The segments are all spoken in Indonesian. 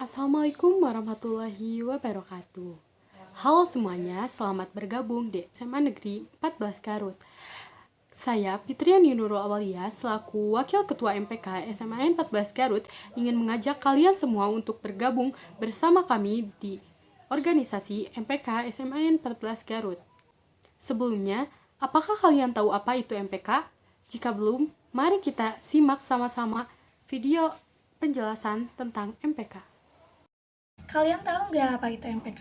Assalamualaikum warahmatullahi wabarakatuh. Halo semuanya, selamat bergabung di SMA Negeri 14 Garut. Saya Fitriani Nurul Awalia selaku Wakil Ketua MPK SMA 14 Garut ingin mengajak kalian semua untuk bergabung bersama kami di organisasi MPK SMA 14 Garut. Sebelumnya, apakah kalian tahu apa itu MPK? Jika belum, mari kita simak sama-sama video penjelasan tentang MPK. Kalian tahu nggak apa itu MPK?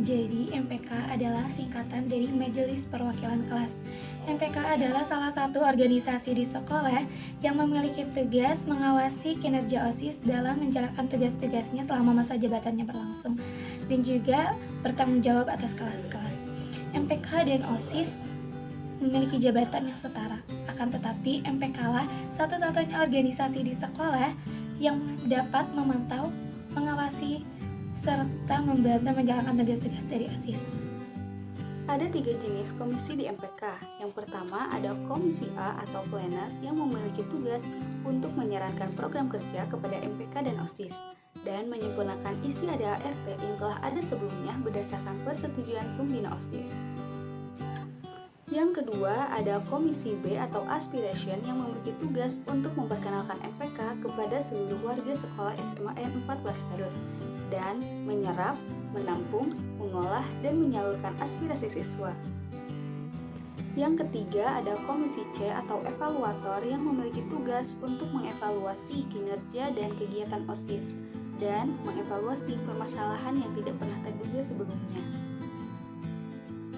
Jadi, MPK adalah singkatan dari Majelis Perwakilan Kelas. MPK adalah salah satu organisasi di sekolah yang memiliki tugas mengawasi kinerja OSIS dalam menjalankan tugas-tugasnya selama masa jabatannya berlangsung, dan juga bertanggung jawab atas kelas-kelas. MPK dan OSIS memiliki jabatan yang setara, akan tetapi MPK lah satu-satunya organisasi di sekolah yang dapat memantau, mengawasi, serta membantu menjalankan tugas-tugas dari OSIS. Ada 3 jenis komisi di MPK. Yang pertama ada Komisi A atau Planner yang memiliki tugas untuk menyarankan program kerja kepada MPK dan OSIS dan menyempurnakan isi ADART yang telah ada sebelumnya berdasarkan persetujuan pembina OSIS. Yang kedua ada Komisi B atau Aspiration yang memiliki tugas untuk memperkenalkan MPK kepada seluruh warga sekolah SMA 14 Garut dan menyerap, menampung, mengolah, dan menyalurkan aspirasi siswa. Yang ketiga ada Komisi C atau Evaluator yang memiliki tugas untuk mengevaluasi kinerja dan kegiatan OSIS dan mengevaluasi permasalahan yang tidak pernah terduga sebelumnya.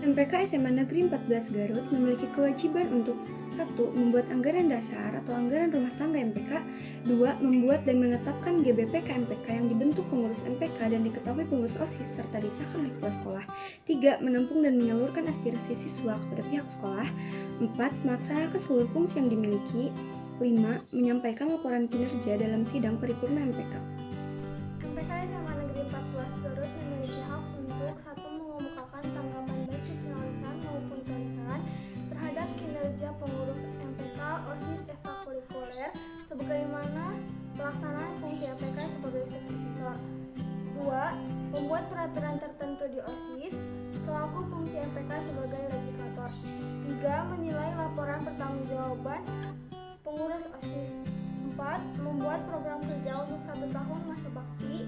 MPK SMA Negeri 14 Garut memiliki kewajiban untuk 1. Membuat anggaran dasar atau anggaran rumah tangga MPK. 2. Membuat dan menetapkan GBP MPK yang dibentuk pengurus MPK dan diketahui pengurus OSIS serta disahkan oleh kepala sekolah. 3. Menampung dan menyalurkan aspirasi siswa kepada pihak sekolah. 4. Melaksanakan seluruh fungsi yang dimiliki. 5. Menyampaikan laporan kinerja dalam sidang paripurna MPK. MPK SMA Negeri 14 Garut memiliki hak untuk 1. Mengemukakan tanggapan baik secara lisan maupun tulisan terhadap kinerja pengurus MPK, OSIS, ekstrakurikuler sebagaimana pelaksanaan fungsi MPK sebagai supervisor. 2. Membuat peraturan tertentu di OSIS selaku fungsi MPK sebagai legislator. 3. Menilai laporan pertanggungjawaban pengurus OSIS. 4. Membuat program kerja untuk 1 tahun masa bakti.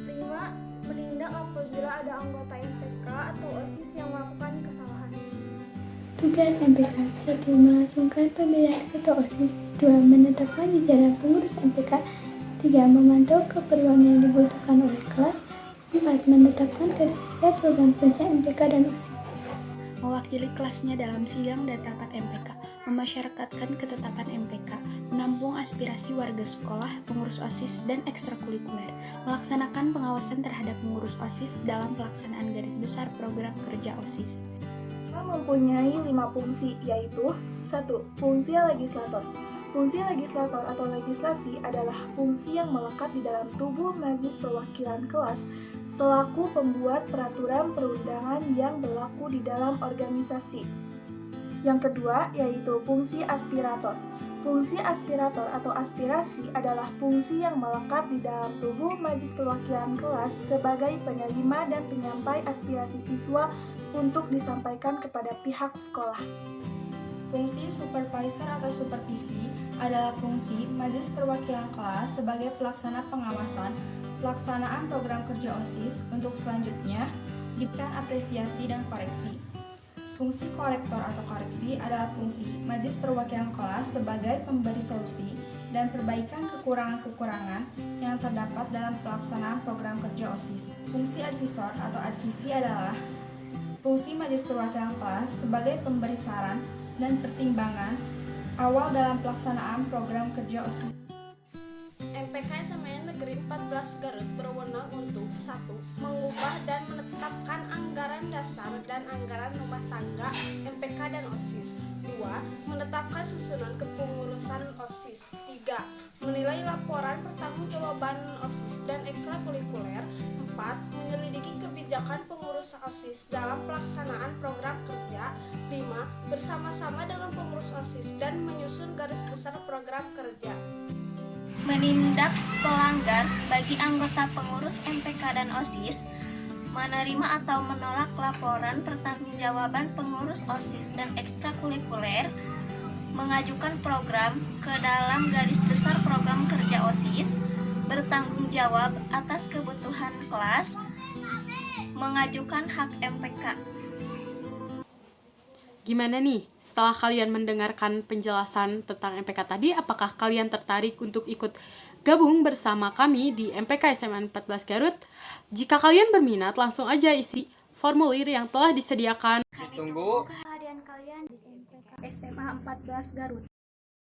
5. Menindak apabila ada anggota MPK atau OSIS yang melakukan kesalahan. Tugas MPK 1. Melangsungkan pemilihan ketua OSIS. 2. Menetapkan jajaran pengurus MPK. 3. Memantau keperluan yang dibutuhkan oleh kelas. 4. Menetapkan kriteria program kerja MPK dan OSIS. Mewakili kelasnya dalam sidang dan rapat MPK, memasyarakatkan ketetapan MPK, menampung aspirasi warga sekolah, pengurus OSIS, dan ekstrakurikuler, melaksanakan pengawasan terhadap pengurus OSIS dalam pelaksanaan garis besar program kerja OSIS. Mempunyai 5 fungsi, yaitu 1. Fungsi legislator. Fungsi legislator atau legislasi adalah fungsi yang melekat di dalam tubuh Majelis Perwakilan Kelas selaku pembuat peraturan perundangan yang berlaku di dalam organisasi. Yang kedua yaitu fungsi aspirator. Fungsi aspirator atau aspirasi adalah fungsi yang melekat di dalam tubuh Majelis Perwakilan Kelas sebagai penerima dan penyampai aspirasi siswa untuk disampaikan kepada pihak sekolah. Fungsi supervisor atau supervisi adalah fungsi Majelis Perwakilan Kelas sebagai pelaksana pengawasan pelaksanaan program kerja OSIS untuk selanjutnya diberikan apresiasi dan koreksi. Fungsi korektor atau koreksi adalah fungsi Majelis Perwakilan Kelas sebagai pemberi solusi dan perbaikan kekurangan-kekurangan yang terdapat dalam pelaksanaan program kerja OSIS. Fungsi advisor atau advisi adalah fungsi Majelis Perwakilan Kelas sebagai pemberi saran dan pertimbangan awal dalam pelaksanaan program kerja OSIS. MPK SMA Negeri 14 Garut berwenang untuk 1. Mengubah dan menetapkan anggaran dasar dan anggaran rumah tangga MPK dan OSIS. 2. Menetapkan susunan kepengurusan OSIS. 3. Menilai laporan pertanggungjawaban OSIS dan ekstrakurikuler. 4. Menyelidiki kebijakan pengurus OSIS dalam pelaksanaan program kerja. 5. Bersama-sama dengan pengurus OSIS dan menyusun garis besar program kerja. menindak pelanggar bagi anggota pengurus MPK dan OSIS, menerima atau menolak laporan pertanggungjawaban pengurus OSIS dan ekstrakurikuler, mengajukan program ke dalam garis besar program kerja OSIS, bertanggung jawab atas kebutuhan kelas, mengajukan hak MPK. Gimana nih? Setelah kalian mendengarkan penjelasan tentang MPK tadi, apakah kalian tertarik untuk ikut gabung bersama kami di MPK SMA 14 Garut? Jika kalian berminat, langsung aja isi formulir yang telah disediakan. Kami tunggu kehadiran kalian di MPK SMA 14 Garut.